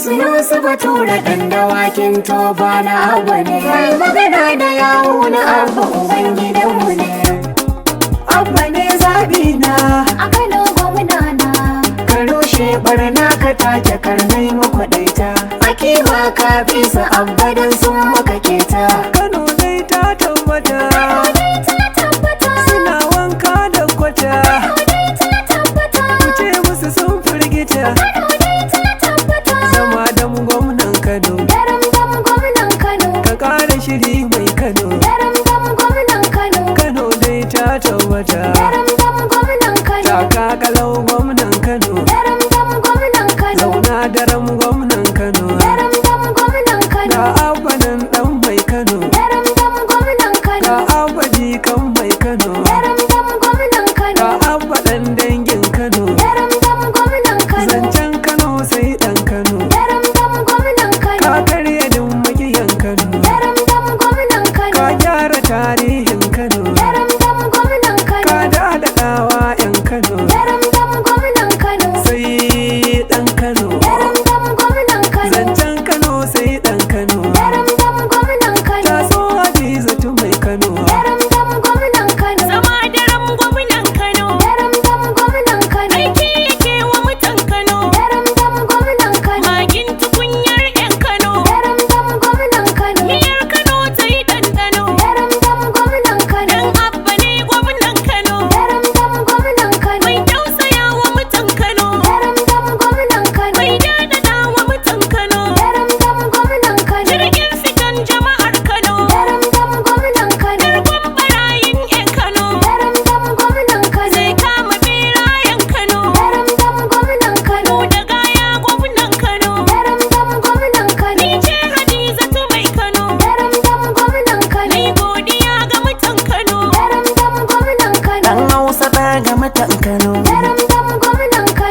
Sunusi Bature ɗan dawakin Tofa na Abba ne. Mai magana da yawo na Abba uban gidanmu ne. Abba ne zaɓi na a Kano gwamna na. Ka rushe barna ka take karnai makwaɗaita. A kima ka bisa Abba dan sun maka keta. Kano dai ta tabbata, suna wanka da kwata. Kuce musu sun firgita, zama dam gwamnan Kano. Ka ƙara shiri mai Kano. Kano dai ta tabbata, taka kalau gwamnan Kano. Zauna daram gwamnan Kano. Ga Abba nan ɗan mai Kano. Ga Abba jikan mai Kano. Ga Abba ɗan dangin Kano. Zancen Kano sai ɗan Kano. Ka karya din magiyan Kano. Ka gyara tarihin Kano. Ka daɗaɗawa 'yan Kano. Sai ɗan Kano. Zancen Kano sai ɗan Kano. Taso Hadizatu mai Kano. Zama daren gwamnan Kano. Aiki yake wa mutan Kano. Magin tukunyar 'yan Kano. Miyar Kano ta yi ɗanɗano. Dan Abba ne gwamnan Kano. Mai tausaya wa mutan Kano. Mai daɗaɗa wa mutan Kano. Jirgin fitan jama'ar Kano. Garkon barayin 'yan Kano. Zai kama berayen Kano. Mu da gaya gwamnan Kano. Ni ce Hadizatu mai Kano. Ni godiya ga mutan Kano. Ɗan Hausa ta ga mutan Kano.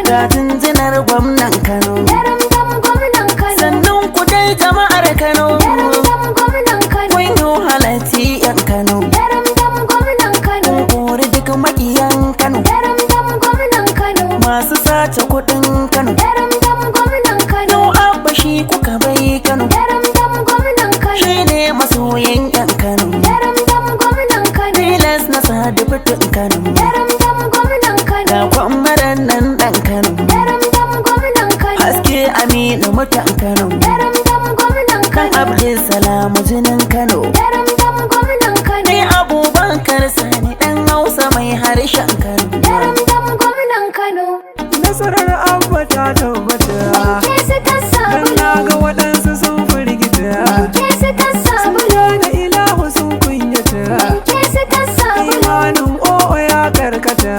Ga tunjinar gwamnan Kano. Sannan ku dai jama'ar Kano. Kun yi halatti 'yan Kano. Kun kori duk maƙiyan Kano. Masu sace kuɗin Kano. Yau Abba shi kuka bai Kano. Shi ne masoyin 'yan Kano. Tilas na sadi fitin Kano. Ga kwamaran nan ɗan Kano. Haske Aminu mutan Kano. Kan Abdulsalamu jinin Kano. Ni Abubakar Sani ɗan Hausa mai harshen Kano. Nasarar Abba ta tabbata, dan na ga waɗansu sun firgita. Suna da ilahu sun kunyata, imanin o'o ya karkata.